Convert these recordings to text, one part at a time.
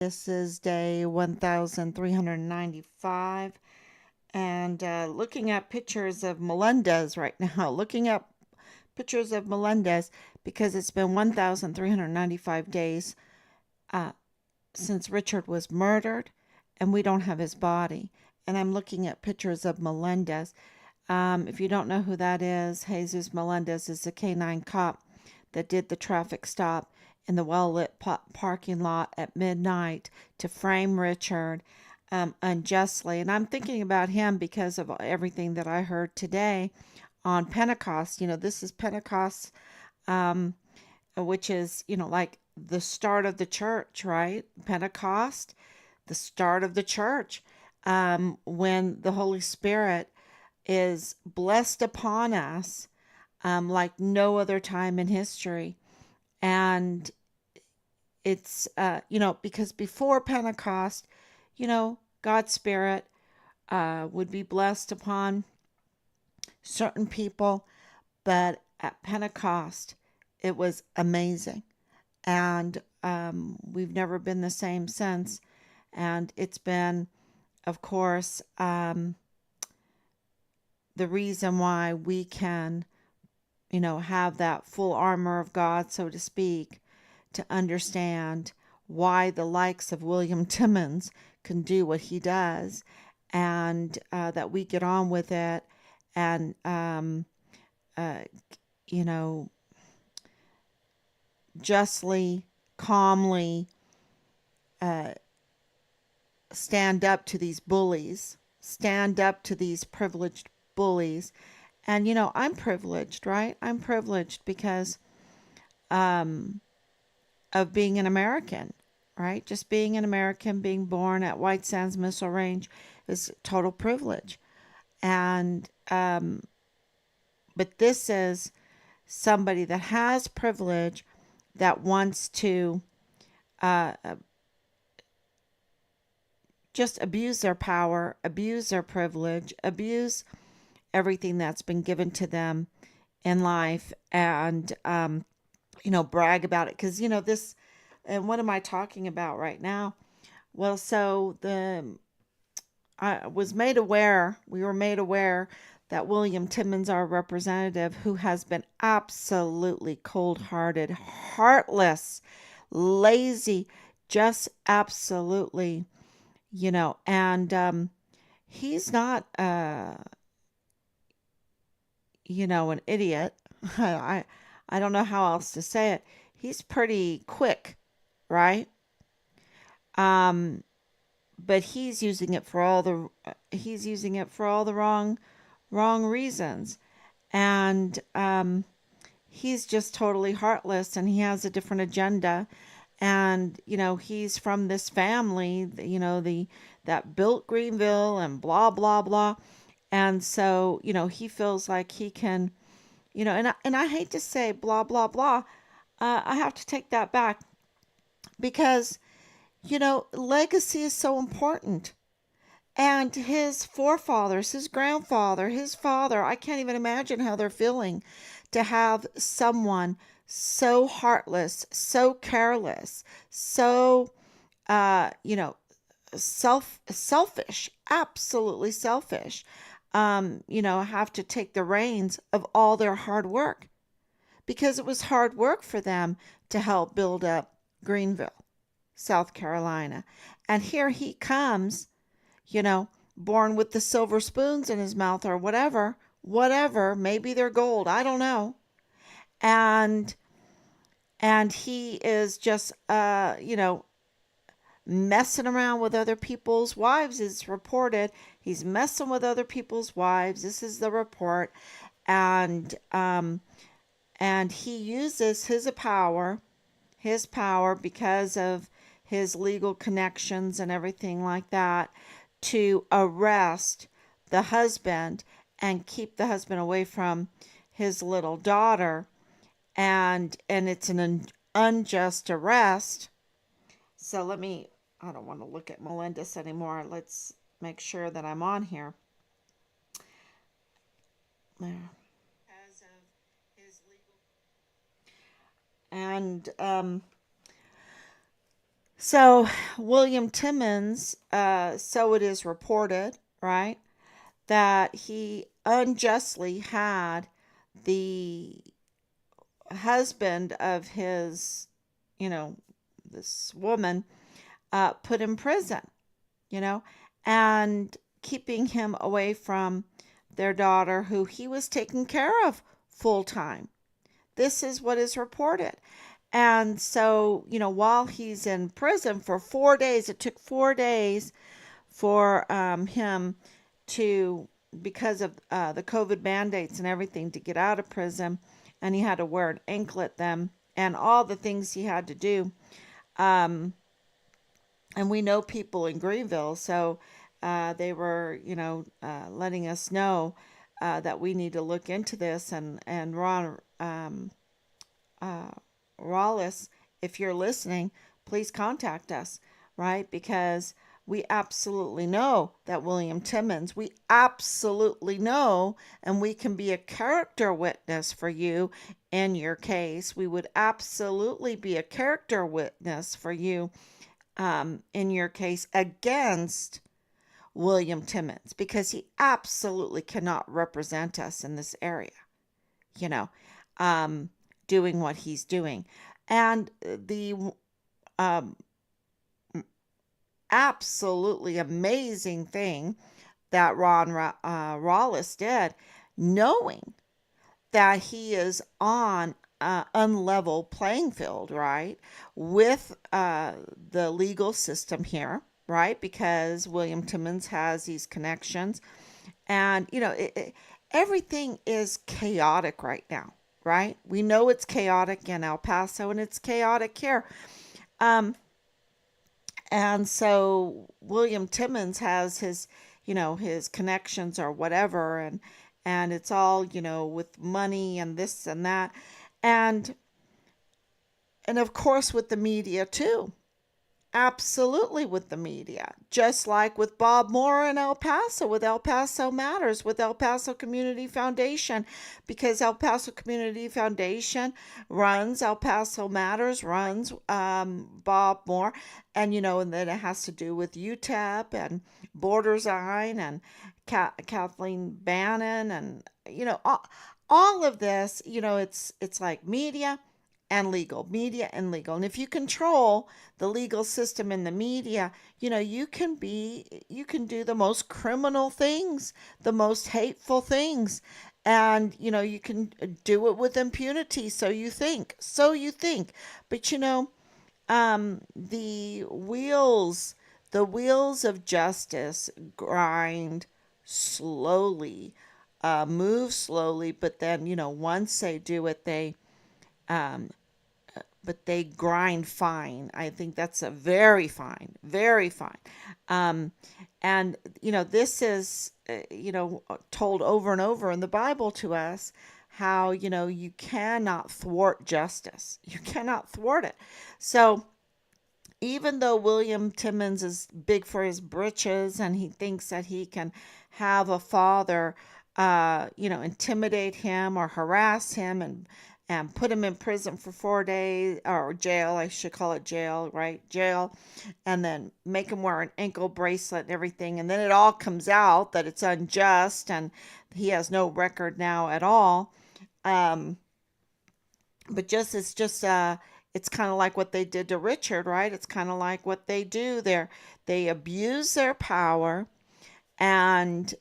This is day 1395, and looking at pictures of Melendez right now. Looking up pictures of Melendez because it's been 1395 days uh, since Richard was murdered, and we don't have his body. And I'm looking at pictures of Melendez. If you don't know who that is, Jesus Melendez is the canine cop that did the traffic stop in the well-lit parking lot at midnight to frame Richard unjustly. And I'm thinking about him because of everything that I heard today on Pentecost. This is Pentecost, which is, like the start of the church, right? Pentecost, the start of the church, when the Holy Spirit is blessed upon us like no other time in history. And it's, because before Pentecost, God's Spirit would be blessed upon certain people. But at Pentecost, it was amazing. And we've never been the same since. And it's been, of course, the reason why we can, have that full armor of God, so to speak, to understand why the likes of William Timmons can do what he does, and that we get on with it, and, uh, you know, justly, calmly uh, stand up to these bullies, stand up to these privileged bullies. And, I'm privileged, right? I'm privileged because um, of being an American, right? Just being an American, being born at White Sands Missile Range is total privilege. And, but this is somebody that has privilege that wants to uh, just abuse their power, abuse their privilege, abuse everything that's been given to them in life, and brag about it. Because this, and what am I talking about right now? Well, so I was made aware, we were made aware that William Timmons, our representative, who has been absolutely cold-hearted, heartless, lazy, just absolutely, and he's not an idiot. I don't know how else to say it. He's pretty quick, right? Um, but he's using it for all the wrong reasons, and he's just totally heartless, and he has a different agenda. And he's from this family, the that built Greenville and blah blah blah. And so he feels like he can, and I hate to say blah blah blah. I have to take that back because legacy is so important. And his forefathers, his grandfather, his father, I can't even imagine how they're feeling to have someone so heartless, so careless, so uh, you know, selfish, absolutely selfish. Have to take the reins of all their hard work, because it was hard work for them to help build up Greenville, South Carolina. And here he comes, you know, born with the silver spoons in his mouth, or whatever, maybe they're gold, I don't know. And he is just messing around with other people's wives. Is reported he's messing with other people's wives. This is the report. And he uses his power because of his legal connections and everything like that, to arrest the husband and keep the husband away from his little daughter. And it's an unjust arrest. So I don't want to look at Melendez anymore. Let's make sure that I'm on here. There. And So, William Timmons, so it is reported, right, that he unjustly had the husband of his, you know, this woman, put in prison, you know, and keeping him away from their daughter, who he was taking care of full time. This is what is reported. And so, while he's in prison for 4 days, it took 4 days for him to, because of the COVID mandates and everything, to get out of prison. And he had to wear an anklet then, and all the things he had to do. Um, and we know people in Greenville, so they were, letting us know that we need to look into this. And Ron, uh, Rawlis, if you're listening, please contact us, right? Because we absolutely know that William Timmons, we absolutely know, and we can be a character witness for you in your case. We would absolutely be a character witness for you in your case against William Timmons, because he absolutely cannot represent us in this area, you know, um, doing what he's doing. And the um, absolutely amazing thing that Rawlis did, knowing that he is on unlevel playing field, right, with the legal system here, right, because William Timmons has these connections. And, everything is chaotic right now, right? We know it's chaotic in El Paso and it's chaotic here. Um, and so William Timmons has his connections or whatever, and it's all, with money and this and that. And of course with the media too. Absolutely, with the media. Just like with Bob Moore in El Paso, with El Paso Matters, with El Paso Community Foundation, because El Paso Community Foundation runs El Paso Matters, runs Bob Moore, and then it has to do with UTEP and Borderzine and Kathleen Bannon, and all of this. It's like media and legal. And if you control the legal system and the media, you can do the most criminal things, the most hateful things. And you can do it with impunity. So you think. But the wheels of justice grind slowly, move slowly. But then, once they do it, um, they grind fine. I think that's a very fine, very fine. Um, and this is told over and over in the Bible to us, how you cannot thwart justice. You cannot thwart it. So even though William Timmons is big for his britches and he thinks that he can have a father, intimidate him or harass him and put him in prison for 4 days, or jail, I should call it jail, right? Jail, and then make him wear an ankle bracelet and everything. And then it all comes out that it's unjust and he has no record now at all. Um, but it's kind of like what they did to Richard, right? It's kind of like what they do there. They abuse their power, and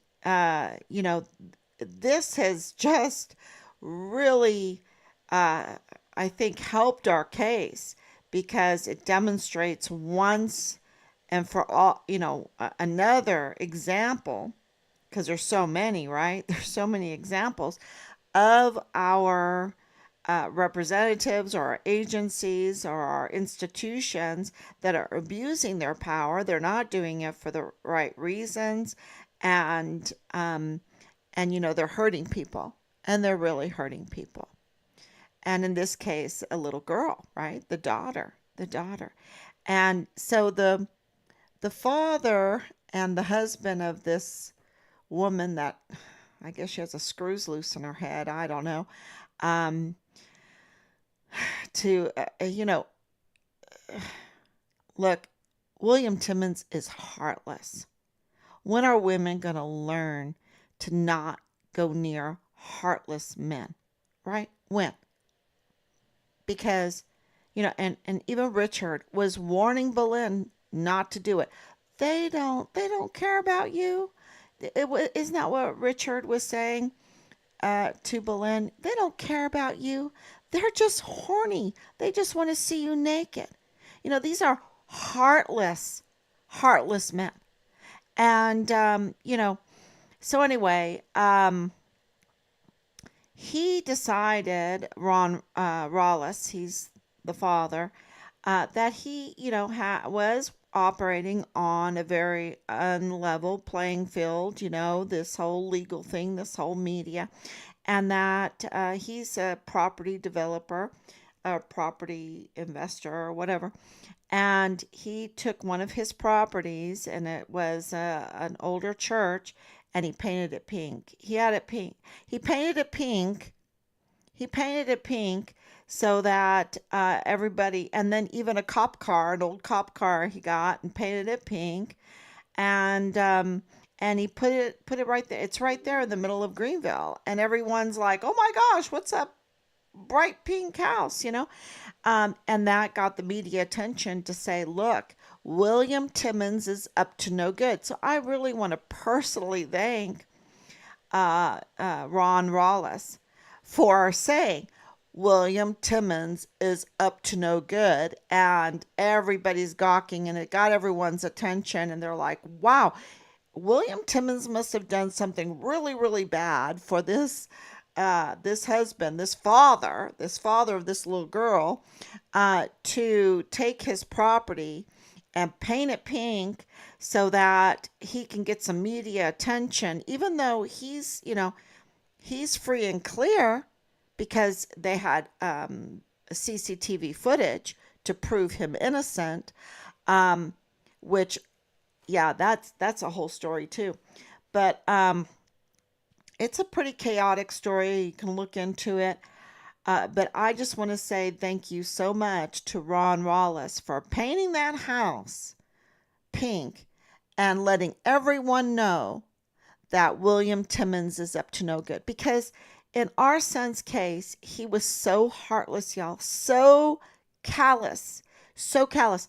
this has just really, uh, I think, helped our case, because it demonstrates once and for all, another example, because there's so many, right? There's so many examples of our representatives or our agencies or our institutions that are abusing their power. They're not doing it for the right reasons, and they're hurting people, and they're really hurting people. And in this case, a little girl, right? The daughter. And so the father and the husband of this woman, that I guess she has a screws loose in her head, I don't know, to Look, William Timmons is heartless. When are women going to learn to not go near heartless men? Right? When? Because, and even Richard was warning Boleyn not to do it. They don't care about you. Isn't that what Richard was saying to Boleyn? They don't care about you. They're just horny. They just want to see you naked. These are heartless men. And, so anyway, he decided, Ron Rollis, he's the father, that he, was operating on a very unlevel playing field, this whole legal thing, this whole media, and that he's a property developer, a property investor, or whatever. And he took one of his properties, and it was an older church, and he painted it pink. He had it pink. He painted it pink. He painted it pink so that everybody, and then even a cop car, an old cop car, he got and painted it pink, and he put it right there. It's right there in the middle of Greenville, and everyone's like, "Oh my gosh, what's up?" Bright pink house. And that got the media attention to say, look, William Timmons is up to no good. So I really want to personally thank Ron Rollis for saying William Timmons is up to no good, and everybody's gawking, and it got everyone's attention, and they're like, wow, William Timmons must have done something really, really bad for this husband, this father of this little girl, to take his property and paint it pink so that he can get some media attention, even though he's free and clear because they had CCTV footage to prove him innocent, which, yeah, that's a whole story too. But it's a pretty chaotic story. You can look into it. But I just want to say thank you so much to Ron Rollis for painting that house pink and letting everyone know that William Timmons is up to no good. Because in our son's case, he was so heartless, y'all. So callous. So callous.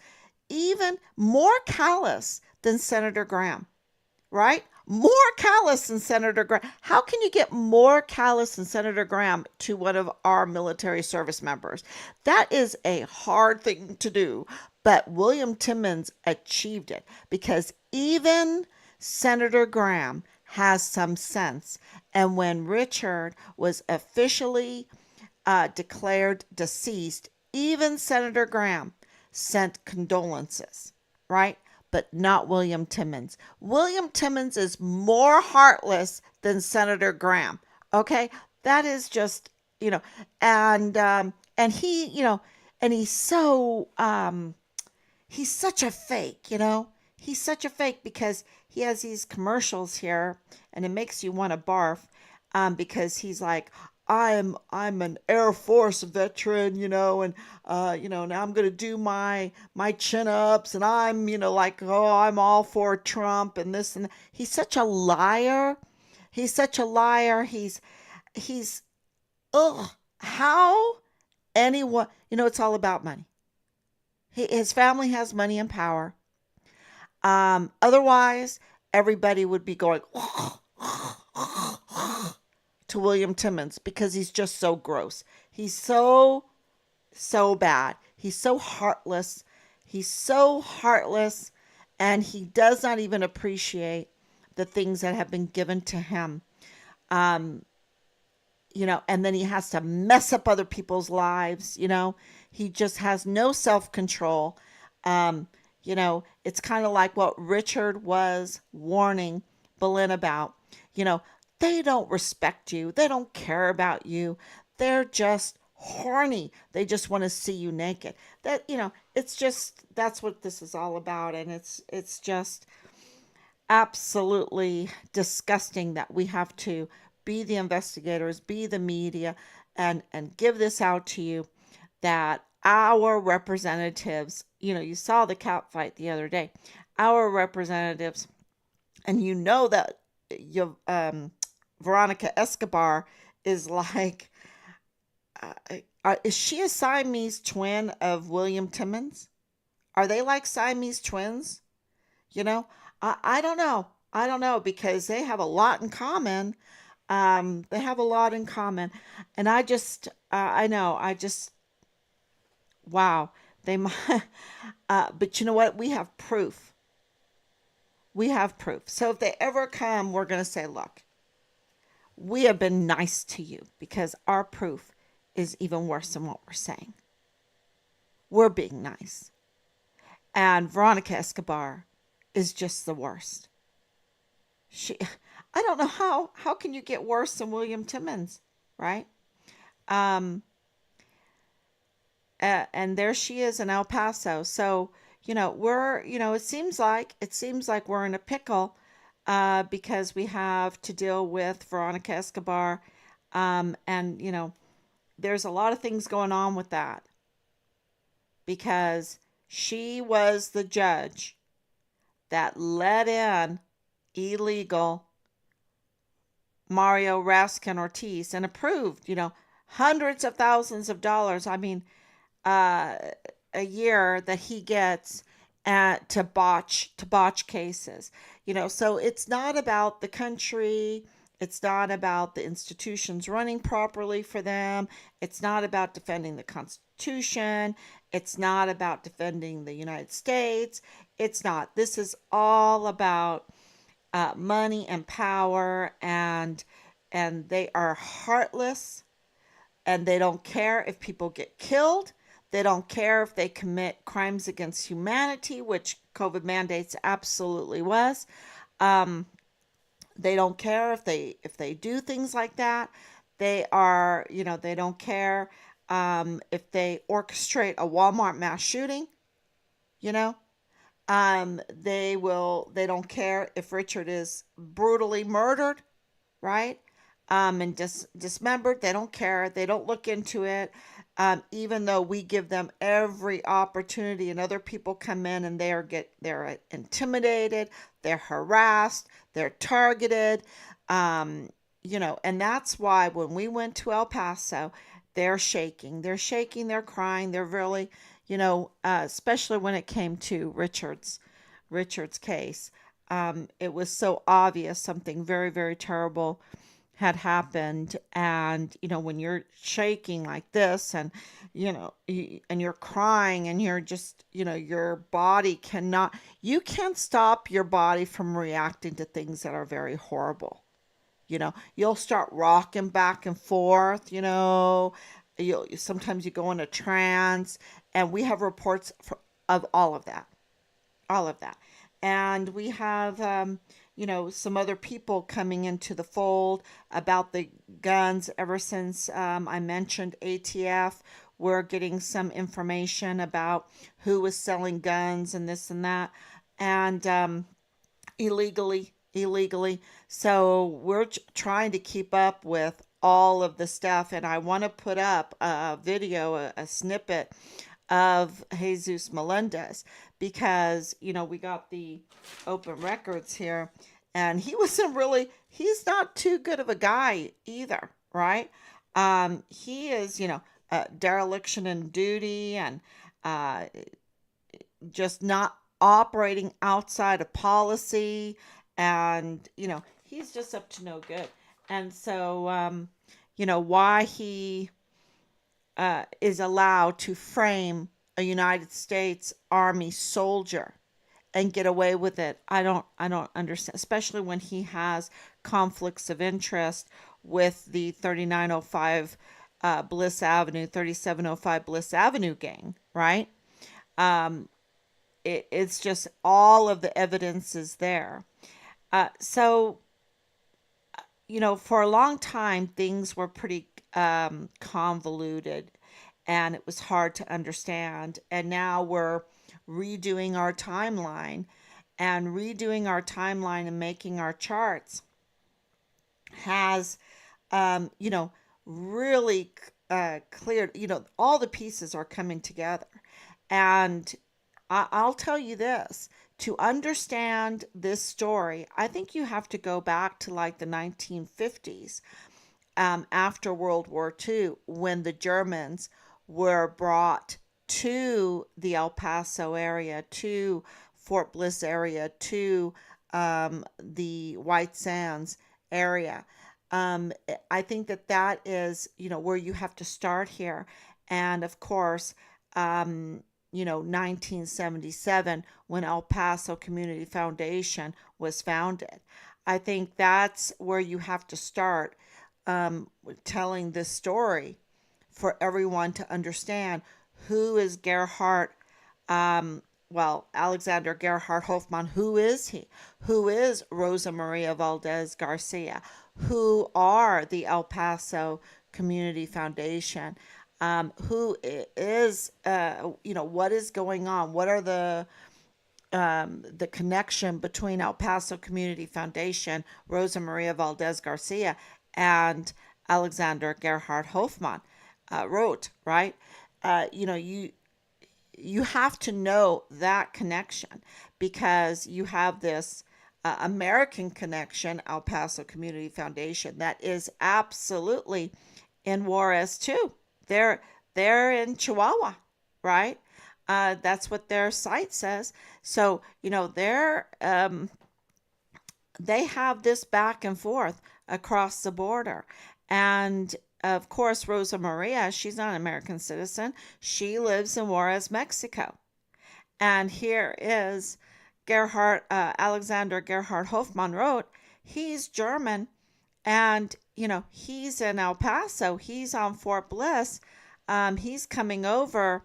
Even more callous than Senator Graham. Right? More callous than Senator Graham. How can you get more callous than Senator Graham to one of our military service members? That is a hard thing to do. But William Timmons achieved it because even Senator Graham has some sense. And when Richard was officially declared deceased, even Senator Graham sent condolences, right? But not William Timmons. William Timmons is more heartless than Senator Graham. Okay, that is just, and he, and he's such a fake. He's such a fake because he has these commercials here, and it makes you want to barf, because he's like, I'm an Air Force veteran, and now I'm gonna do my chin ups, and I'm like, oh, I'm all for Trump and this and that. He's such a liar. He's such a liar. He's how anyone, it's all about money. His family has money and power. Otherwise, everybody would be going to William Timmons because he's just so gross. He's so bad. He's so heartless. He's so heartless, and he does not even appreciate the things that have been given to him. And then he has to mess up other people's lives. He just has no self-control. It's kind of like what Richard was warning Boleyn about. They don't respect you. They don't care about you. They're just horny. They just want to see you naked. That's what this is all about. And it's just absolutely disgusting that we have to be the investigators, be the media, and give this out to you, that our representatives you saw the cat fight the other day. Our representatives, and you know that you Veronica Escobar is like, is she a Siamese twin of William Timmons? Are they like Siamese twins? You know, I don't know. I don't know because they have a lot in common. They have a lot in common, and I know, wow, they might. But you know what? We have proof. We have proof. So if they ever come, we're going to say, look, we have been nice to you because our proof is even worse than what we're saying. We're being nice. And Veronica Escobar is just the worst. She, I don't know how can you get worse than William Timmons, right? Um, and there she is in El Paso. So, it seems like we're in a pickle, because we have to deal with Veronica Escobar, and there's a lot of things going on with that because she was the judge that let in illegal Mario Raskin Ortiz and approved, hundreds of thousands of dollars. I mean, uh, a year that he gets to botch cases. So it's not about the country. It's not about the institutions running properly for them. It's not about defending the Constitution. It's not about defending the United States. It's not. This is all about money and power, and they are heartless, and they don't care if people get killed. They don't care if they commit crimes against humanity, which COVID mandates absolutely was. Um, they don't care if they do things like that. They don't care if they orchestrate a Walmart mass shooting. You know, they don't care if Richard is brutally murdered, right? And dismembered. They don't care. They don't look into it. Even though we give them every opportunity, and other people come in and they're intimidated, they're harassed, they're targeted. And that's why when we went to El Paso, they're shaking, they're crying, they're really, especially when it came to Richard's case. It was so obvious something very, very terrible had happened. And when you're shaking like this, and and you're crying, and you're just, your body cannot, you can't stop your body from reacting to things that are very horrible. You'll start rocking back and forth. You'll sometimes you go in a trance, and we have reports of all of that. And we have, some other people coming into the fold about the guns. Ever since I mentioned ATF, we're getting some information about who was selling guns and this and that, and illegally. So we're trying to keep up with all of the stuff, and I want to put up a video, a snippet of Jesus Melendez, because we got the open records here, and he's not too good of a guy either, right? He is, dereliction in duty, and uh, just not operating outside of policy, and he's just up to no good. And so why he is allowed to frame a United States Army soldier and get away with it. I don't understand, especially when he has conflicts of interest with the 3905 Bliss Avenue, 3705 Bliss Avenue gang, right? Um, it's just all of the evidence is there. So, for a long time, things were pretty convoluted, and it was hard to understand. And now we're redoing our timeline and making our charts has, really cleared, all the pieces are coming together. And I'll tell you this. To understand this story, I think you have to go back to like the 1950s, after World War II, when the Germans were brought to the El Paso area, to Fort Bliss area, to the White Sands area. Um, I think that that is, where you have to start here. And of course, 1977, when El Paso Community Foundation was founded. I think that's where you have to start, telling this story for everyone to understand who is Gerhard, Alexander Gerhard Hofmann. Who is he? Who is Rosa Maria Valdez Garcia? Who are the El Paso Community Foundation? Who is, what is going on? What are the connection between El Paso Community Foundation, Rosa Maria Valdez Garcia, and Alexander Gerhard Hofmann wrote, right? You have to know that connection, because you have this American connection, El Paso Community Foundation, that is absolutely in Juarez too. They're they're in Chihuahua, right? That's what their site says. So they have this back and forth across the border, and of course, Rosa Maria, she's not an American citizen. She lives in Juarez, Mexico. And here is Alexander Gerhard Hofmann wrote, he's German, and he's in El Paso. He's on Fort Bliss. He's coming over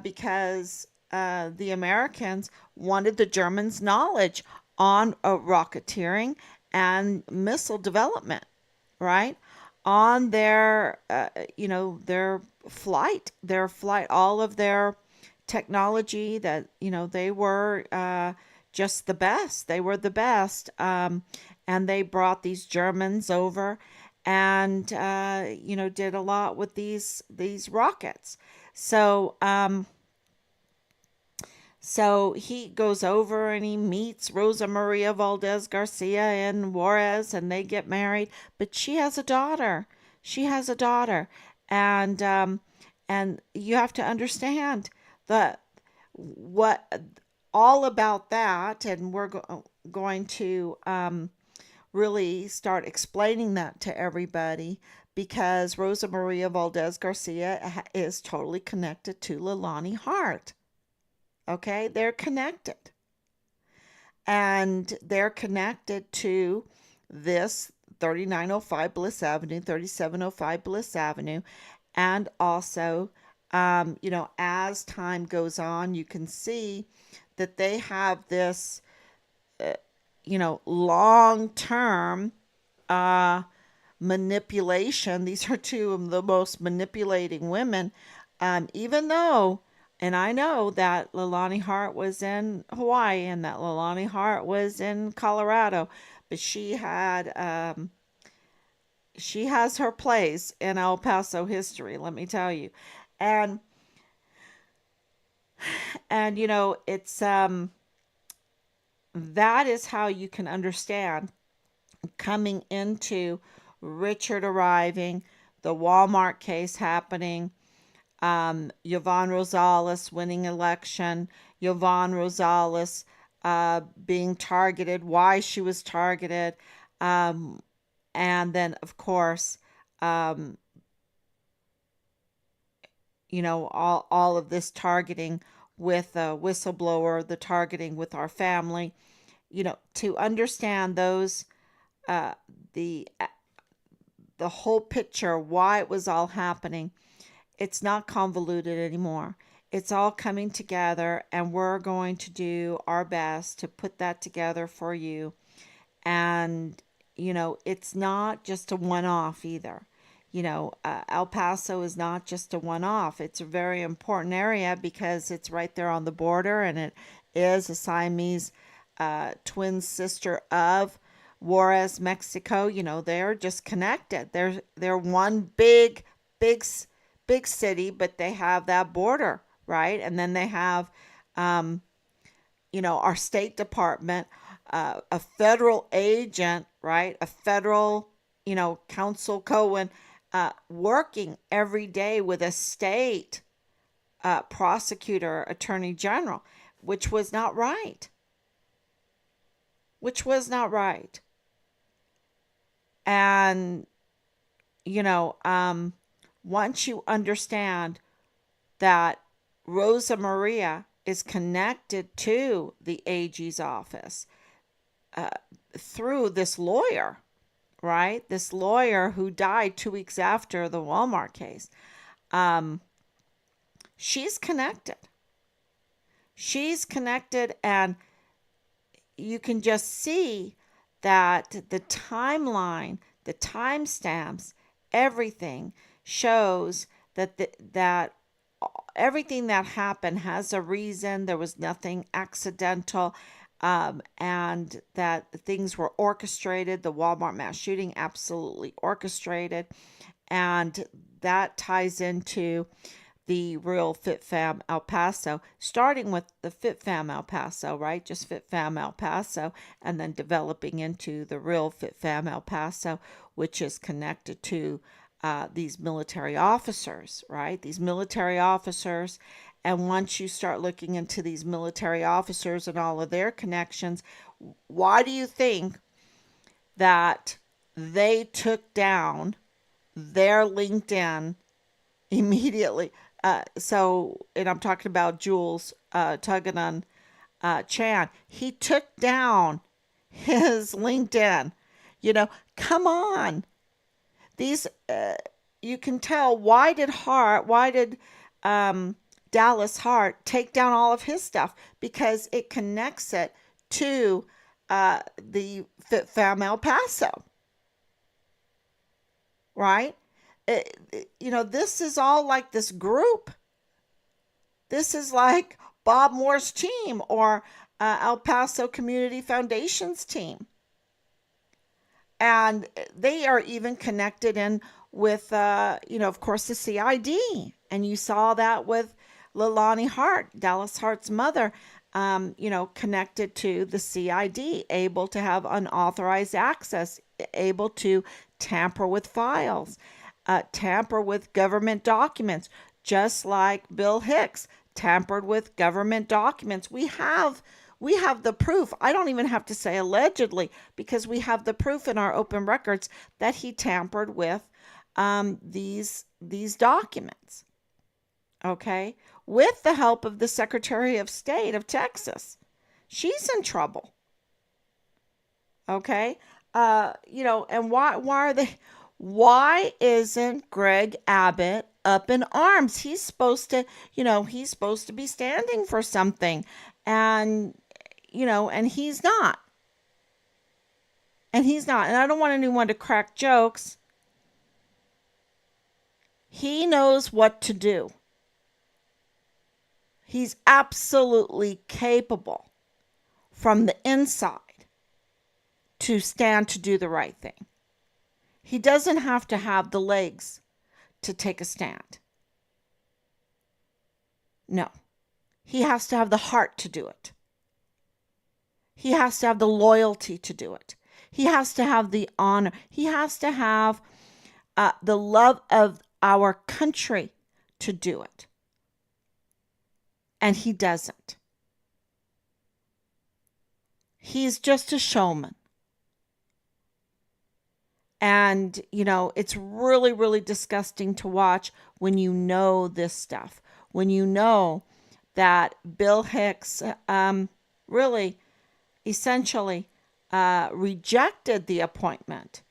because the Americans wanted the Germans' knowledge on rocketeering and missile development, right? On their flight, all of their technology, that they were just the best. They were the best, and they brought these Germans over, and did a lot with these rockets. So so he goes over and he meets Rosa Maria Valdez Garcia in Juarez, and they get married. But she has a daughter. She has a daughter, and you have to understand the what all about that, and we're going to really start explaining that to everybody, because Rosa Maria Valdez Garcia is totally connected to Leilani Hart. Okay, they're connected, and they're connected to this 3905 Bliss Avenue, 3705 Bliss Avenue, and also, as time goes on, you can see that they have this, long term manipulation. These are two of the most manipulating women, even though. And I know that Leilani Hart was in Hawaii and that Leilani Hart was in Colorado, but she has her place in El Paso history, let me tell you. And it's that is how you can understand coming into Richard arriving, the Walmart case happening, Yvonne Rosales winning election, Yvonne Rosales being targeted, why she was targeted, and then of course, all of this targeting with a whistleblower, the targeting with our family, to understand those, uh, the the whole picture, why it was all happening. It's not convoluted anymore. It's all coming together, and we're going to do our best to put that together for you. And, it's not just a one off either. El Paso is not just a one off. It's a very important area because it's right there on the border, and it is a Siamese twin sister of Juarez, Mexico. They're just connected. They're one big city, but they have that border, right? And then they have um, our State Department, a federal agent, right? A federal, Council Cohen, working every day with a state prosecutor, attorney general, which was not right. Which was not right. And, you know, um, once you understand that Rosa Maria is connected to the AG's office uh, through this lawyer, right? This lawyer who died 2 weeks after the Walmart case. Um, she's connected. She's connected, and you can just see that the timeline, the timestamps, everything shows that everything that happened has a reason. There was nothing accidental, and that things were orchestrated. The Walmart mass shooting, absolutely orchestrated, and that ties into the Real Fit Fam El Paso, starting with the Fit Fam El Paso, right? Just Fit Fam El Paso, and then developing into the Real Fit Fam El Paso, which is connected to these military officers, right? These military officers. And once you start looking into these military officers and all of their connections, why do you think that they took down their LinkedIn immediately? And I'm talking about Jules Tuganan Chan. He took down his LinkedIn. Come on. These, you can tell, why did Dallas Hart take down all of his stuff? Because it connects it to the Fit Fam El Paso, right? This is all like this group. This is like Bob Moore's team or El Paso Community Foundation's team. And they are even connected in with, of course, the CID. And you saw that with Leilani Hart, Dallas Hart's mother, connected to the CID, able to have unauthorized access, able to tamper with files, tamper with government documents, just like Bill Hicks tampered with government documents. We have the proof. I don't even have to say allegedly, because we have the proof in our open records that he tampered with these documents. Okay, with the help of the Secretary of State of Texas. She's in trouble. Okay, and why isn't Greg Abbott up in arms? He's supposed to be standing for something, and and he's not. And I don't want anyone to crack jokes. He knows what to do. He's absolutely capable from the inside to stand to do the right thing. He doesn't have to have the legs to take a stand. No. He has to have the heart to do it. He has to have the loyalty to do it. He has to have the honor. He has to have the love of our country to do it. And he doesn't. He's just a showman. And, it's really, really disgusting to watch when you know this stuff. When you know that Bill Hicks really, essentially, rejected the appointment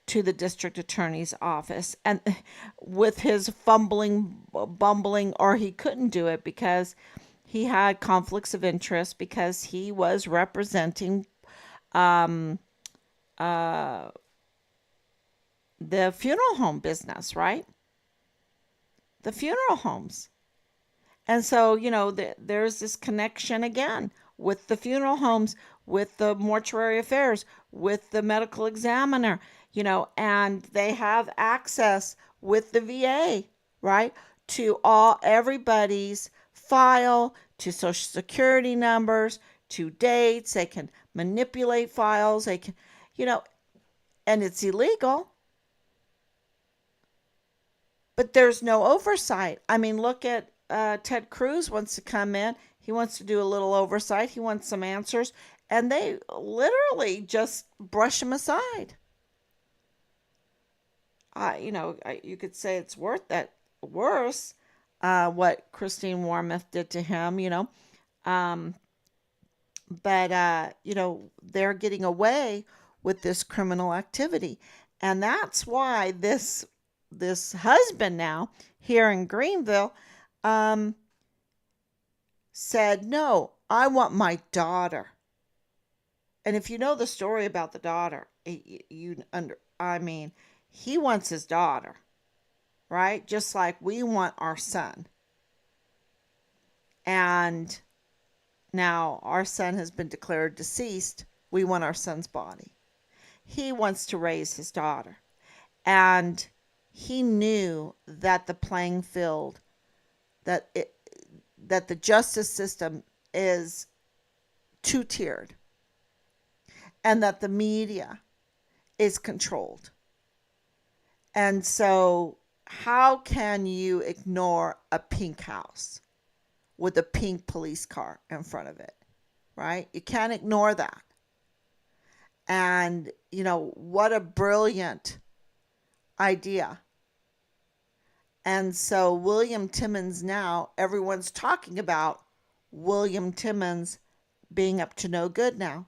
to the district attorney's office, and with his bumbling, or he couldn't do it because he had conflicts of interest, because he was representing the funeral home business, right? The funeral homes. And so, there's this connection again with the funeral homes, with the mortuary affairs, with the medical examiner, and they have access with the VA, right, to everybody's file, to social security numbers, to dates. They can manipulate files. They can, you know, and it's illegal, but there's no oversight. I mean, look at Ted Cruz wants to come in. He wants to do a little oversight. He wants some answers, and they literally just brush him aside. You could say it's worse. What Christine Wormuth did to him, um, but they're getting away with this criminal activity, and that's why this husband now here in Greenville said, no, I want my daughter. And if you know the story about the daughter, he wants his daughter, right? Just like we want our son. And now our son has been declared deceased. We want our son's body. He wants to raise his daughter. And he knew that the playing field, that the justice system is two-tiered, and that the media is controlled. And so how can you ignore a pink house with a pink police car in front of it, right? You can't ignore that. And, what a brilliant idea. And so William Timmons now, everyone's talking about William Timmons being up to no good now.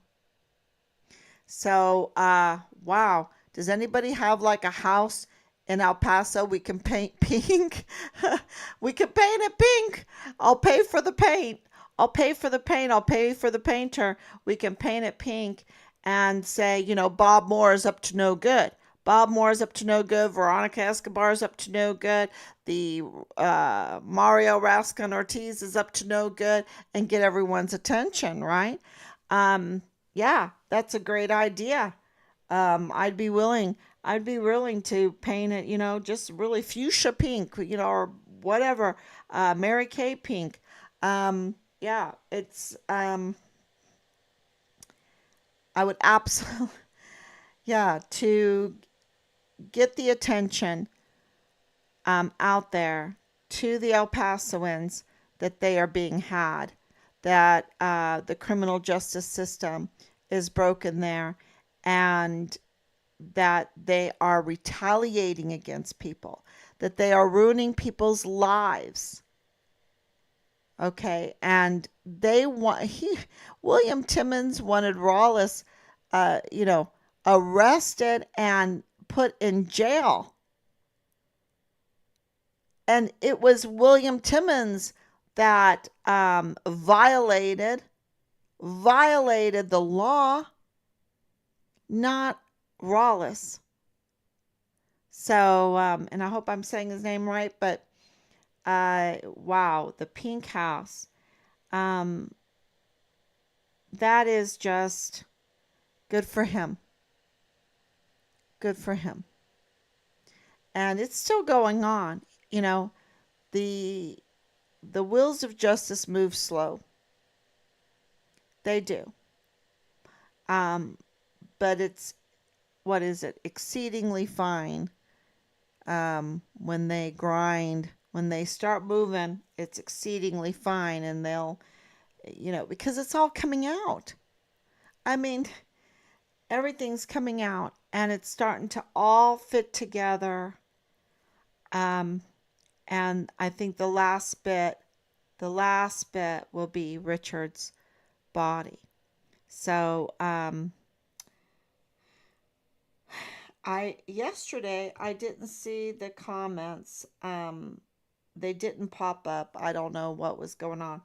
So, wow. Does anybody have like a house in El Paso we can paint pink? We can paint it pink. I'll pay for the paint. I'll pay for the paint. I'll pay for the painter. We can paint it pink and say, Bob Moore is up to no good. Bob Moore is up to no good. Veronica Escobar is up to no good. The Mario Raskin Ortiz is up to no good, and get everyone's attention, right? Yeah, that's a great idea. I'd be willing to paint it, just really fuchsia pink, or whatever, Mary Kay pink. Yeah, it's, I would absolutely, yeah, to get the attention out there to the El Pasoans that they are being had, that the criminal justice system is broken there, and that they are retaliating against people, that they are ruining people's lives. Okay, and William Timmons wanted Rawless, arrested and put in jail. And it was William Timmons that violated the law, not Rawless. So, and I hope I'm saying his name right, but wow, the pink house. That is just good for him. Good for him. And it's still going on. The wheels of justice move slow. They do. But it's, what is it? Exceedingly fine. When they grind, when they start moving, it's exceedingly fine, and they'll, because it's all coming out. I mean, everything's coming out, and it's starting to all fit together. And I think the last bit will be Richard's body. So, yesterday I didn't see the comments. They didn't pop up. I don't know what was going on.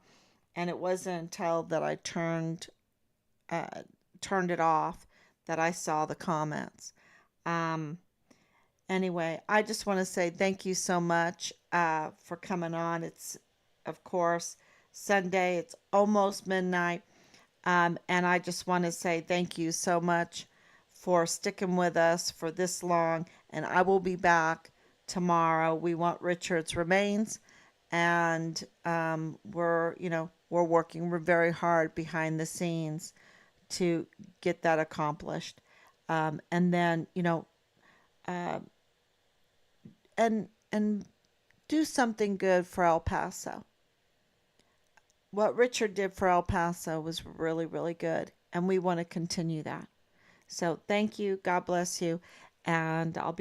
And it wasn't until that I turned it off that I saw the comments. Anyway, I just want to say thank you so much for coming on. It's, of course, Sunday. It's almost midnight. And I just want to say thank you so much for sticking with us for this long. And I will be back tomorrow. We want Richard's remains. And we're, we're working very hard behind the scenes to get that accomplished. And then, uh, and do something good for El Paso. What Richard did for El Paso was really, really good, and we want to continue that. So thank you. God bless you. And I'll be